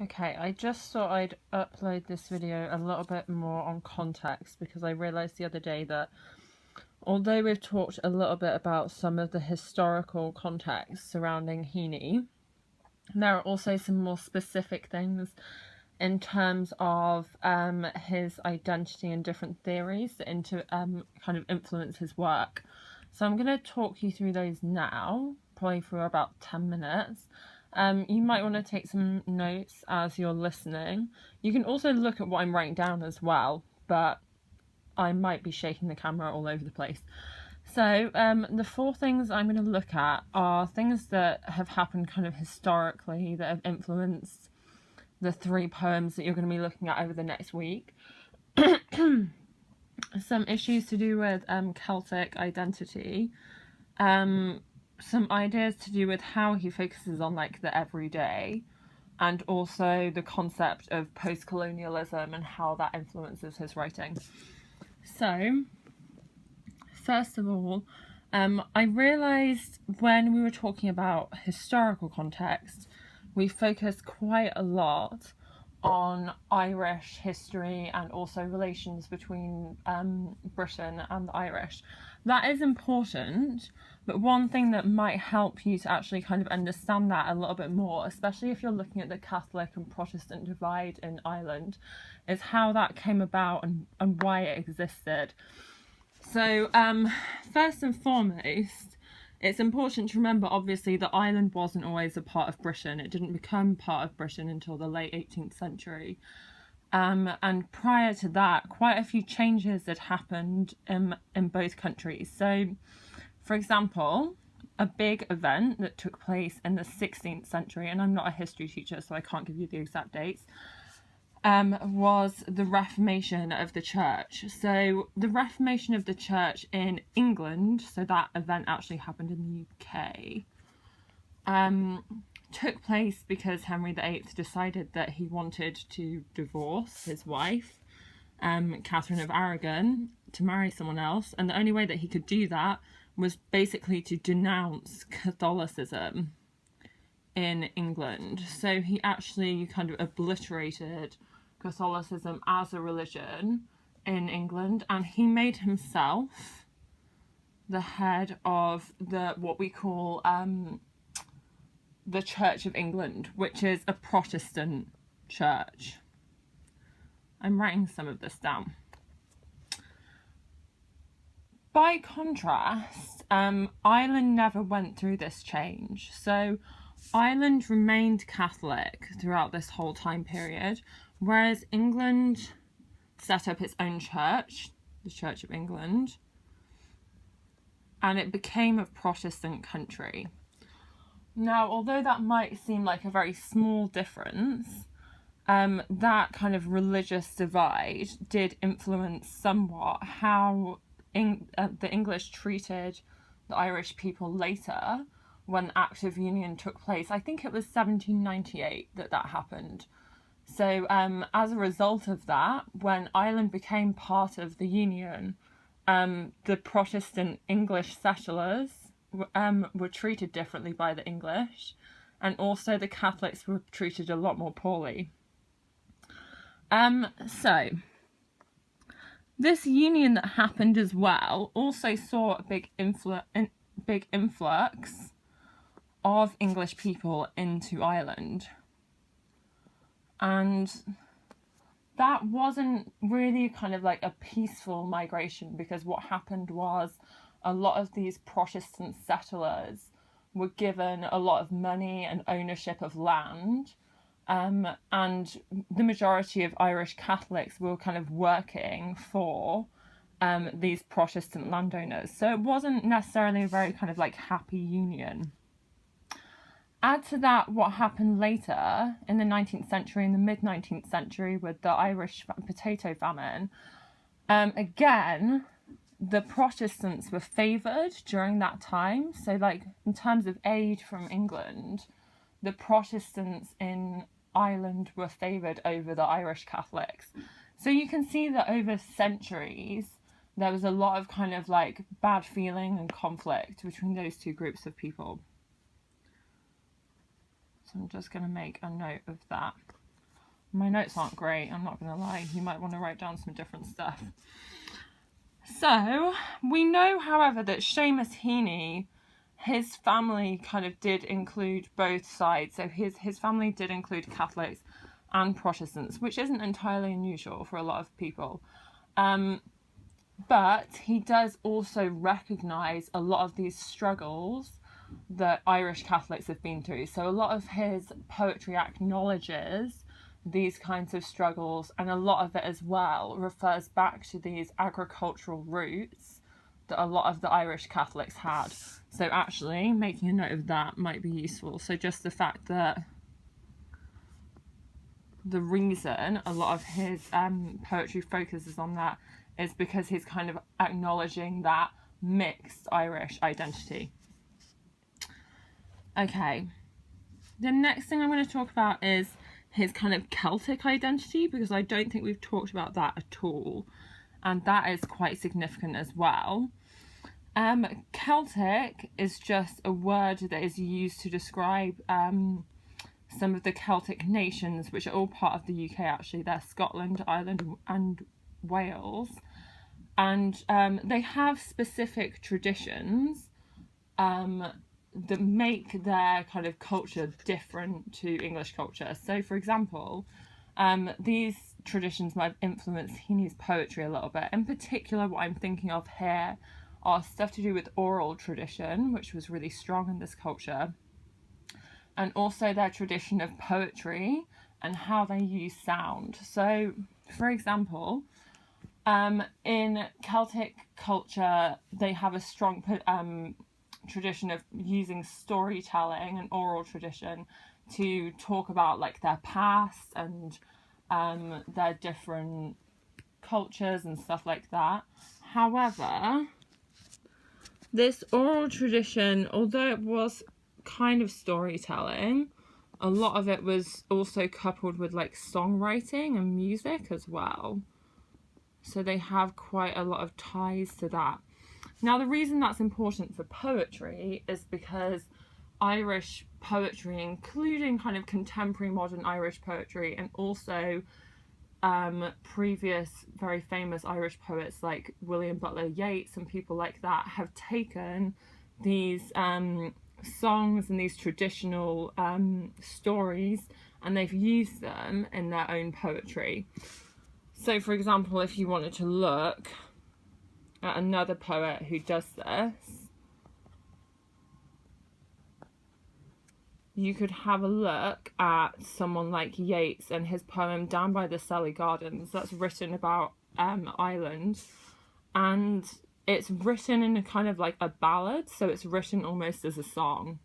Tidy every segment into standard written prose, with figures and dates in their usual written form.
Okay, I just thought I'd upload this video a little bit more on context because I realised the other day that although we've talked a little bit about some of the historical context surrounding Heaney, there are also some more specific things in terms of his identity and different theories that kind of influence his work. So I'm going to talk you through those now, probably for about 10 minutes. You might want to take some notes as you're listening. You can also look at what I'm writing down as well, but I might be shaking the camera all over the place. So the four things I'm going to look at are things that have happened kind of historically that have influenced the three poems that you're going to be looking at over the next week. Some issues to do with Celtic identity. Some ideas to do with how he focuses on like the everyday, and also the concept of post-colonialism and how that influences his writing. So, first of all, I realised when we were talking about historical context, we focused quite a lot on Irish history and also relations between Britain and the Irish. That is important, but one thing that might help you to actually kind of understand that a little bit more, especially if you're looking at the Catholic and Protestant divide in Ireland, is how that came about and why it existed. So, first and foremost, it's important to remember, obviously, that Ireland wasn't always a part of Britain. It didn't become part of Britain until the late 18th century. And prior to that, quite a few changes had happened in both countries. So, for example, a big event that took place in the 16th century, and I'm not a history teacher, so I can't give you the exact dates, was the Reformation of the Church. So the Reformation of the Church in England, so that event actually happened in the UK, took place because Henry VIII decided that he wanted to divorce his wife, Catherine of Aragon, to marry someone else, and the only way that he could do that was basically to denounce Catholicism in England. So he actually kind of obliterated Catholicism as a religion in England, and he made himself the head of what we call the Church of England, which is a Protestant church. I'm writing some of this down. By contrast, Ireland never went through this change. So Ireland remained Catholic throughout this whole time period, whereas England set up its own church, the Church of England, and it became a Protestant country. Now, although that might seem like a very small difference, that kind of religious divide did influence somewhat how the English treated the Irish people later when the Act of Union took place. I think it was 1798 that happened. So as a result of that, when Ireland became part of the Union, the Protestant English settlers were treated differently by the English, and also the Catholics were treated a lot more poorly. So this union that happened as well also saw a big influx of English people into Ireland. And that wasn't really kind of like a peaceful migration, because what happened was a lot of these Protestant settlers were given a lot of money and ownership of land, and the majority of Irish Catholics were kind of working for these Protestant landowners. So it wasn't necessarily a very kind of like happy union. Add to that what happened later in the 19th century, in the mid-19th century, with the Irish potato famine. Again, the Protestants were favoured during that time. So, like, in terms of aid from England, the Protestants in Ireland were favoured over the Irish Catholics. So you can see that over centuries, there was a lot of kind of like bad feeling and conflict between those two groups of people. So I'm just going to make a note of that. My notes aren't great, I'm not going to lie. You might want to write down some different stuff. So, we know, however, that Seamus Heaney, his family kind of did include both sides. So his family did include Catholics and Protestants, which isn't entirely unusual for a lot of people. But he does also recognise a lot of these struggles that Irish Catholics have been through. So a lot of his poetry acknowledges these kinds of struggles, and a lot of it as well refers back to these agricultural roots that a lot of the Irish Catholics had. So actually making a note of that might be useful. So just the fact that the reason a lot of his poetry focuses on that is because he's kind of acknowledging that mixed Irish identity. Okay, the next thing I'm going to talk about is his kind of Celtic identity, because I don't think we've talked about that at all, and that is quite significant as well. Celtic is just a word that is used to describe some of the Celtic nations, which are all part of the UK actually. They're Scotland, Ireland and Wales, and they have specific traditions that make their kind of culture different to English culture. So for example, these traditions might have influenced Heaney's poetry a little bit. In particular, what I'm thinking of here are stuff to do with oral tradition, which was really strong in this culture, and also their tradition of poetry and how they use sound. So for example, in Celtic culture, they have a strong tradition of using storytelling and oral tradition to talk about like their past and their different cultures and stuff like that. However, this oral tradition, although it was kind of storytelling, a lot of it was also coupled with like songwriting and music as well. So they have quite a lot of ties to that. Now, the reason that's important for poetry is because Irish poetry, including kind of contemporary modern Irish poetry, and also previous very famous Irish poets like William Butler Yeats and people like that, have taken these songs and these traditional stories, and they've used them in their own poetry. So for example, if you wanted to look at another poet who does this, you could have a look at someone like Yeats and his poem Down by the Selly Gardens. That's written about Ireland, and it's written in a kind of like a ballad, so it's written almost as a song.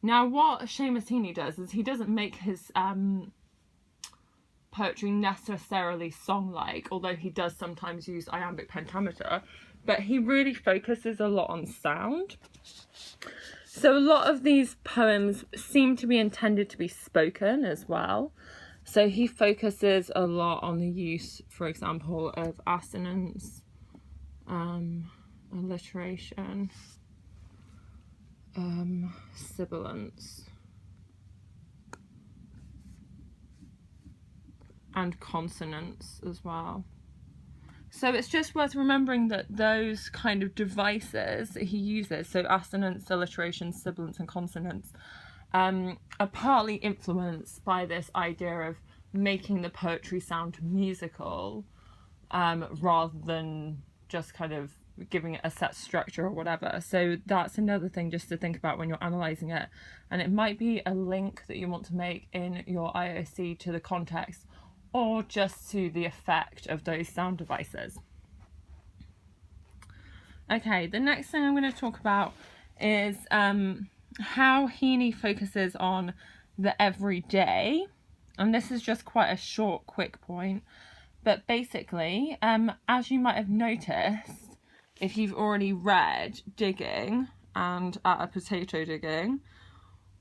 Now what Seamus Heaney does is he doesn't make his poetry necessarily song-like, although he does sometimes use iambic pentameter, but he really focuses a lot on sound. So a lot of these poems seem to be intended to be spoken as well. So he focuses a lot on the use, for example, of assonance, alliteration, sibilance, and consonants as well. So it's just worth remembering that those kind of devices that he uses, so assonance, alliteration, sibilance and consonants, are partly influenced by this idea of making the poetry sound musical, rather than just kind of giving it a set structure or whatever. So that's another thing just to think about when you're analysing it. And it might be a link that you want to make in your IOC to the context, or just to the effect of those sound devices. Okay, the next thing I'm going to talk about is how Heaney focuses on the everyday. And this is just quite a short, quick point. But basically, as you might have noticed, if you've already read Digging and At a Potato Digging,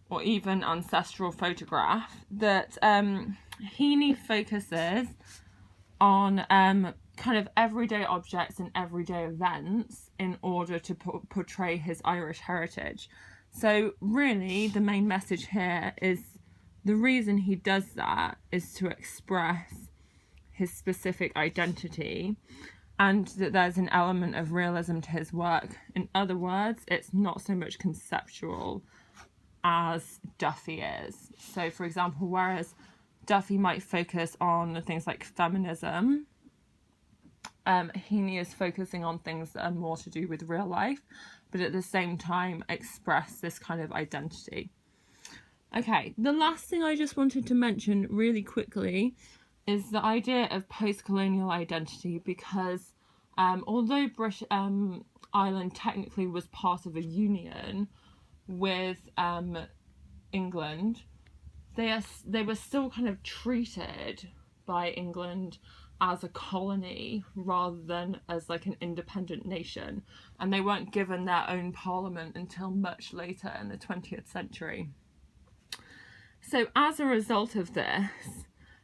or even Ancestral Photograph, that Heaney focuses on kind of everyday objects and everyday events in order to portray his Irish heritage. So really the main message here is the reason he does that is to express his specific identity, and that there's an element of realism to his work. In other words, it's not so much conceptual as Duffy is. So, for example, whereas Duffy might focus on things like feminism, Heaney is focusing on things that are more to do with real life, but at the same time express this kind of identity. Okay, the last thing I just wanted to mention really quickly is the idea of post-colonial identity, because although British Ireland technically was part of a union with England, they were still kind of treated by England as a colony rather than as like an independent nation, and they weren't given their own parliament until much later in the 20th century. So as a result of this,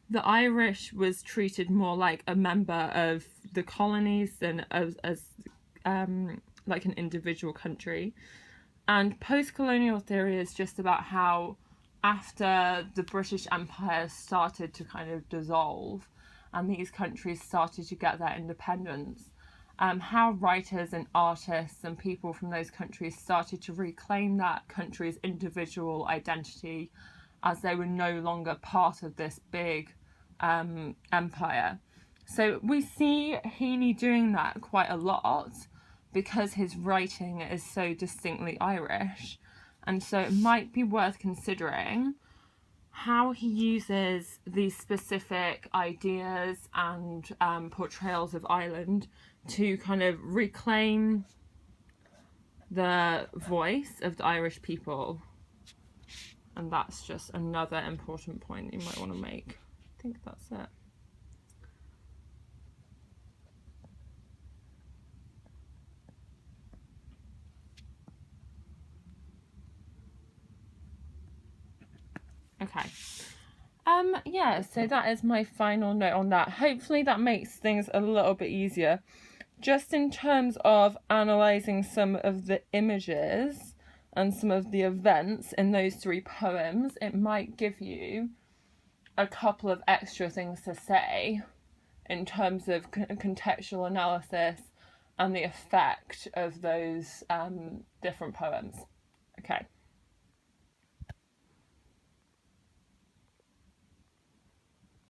the Irish was treated more like a member of the colonies than as like an individual country. And post-colonial theory is just about how after the British Empire started to kind of dissolve and these countries started to get their independence, how writers and artists and people from those countries started to reclaim that country's individual identity as they were no longer part of this big empire. So we see Heaney doing that quite a lot because his writing is so distinctly Irish. And so it might be worth considering how he uses these specific ideas and portrayals of Ireland to kind of reclaim the voice of the Irish people. And that's just another important point you might want to make. I think that's it. Okay. Yeah, so that is my final note on that. Hopefully that makes things a little bit easier. Just in terms of analysing some of the images and some of the events in those three poems, it might give you a couple of extra things to say in terms of contextual analysis and the effect of those different poems. Okay.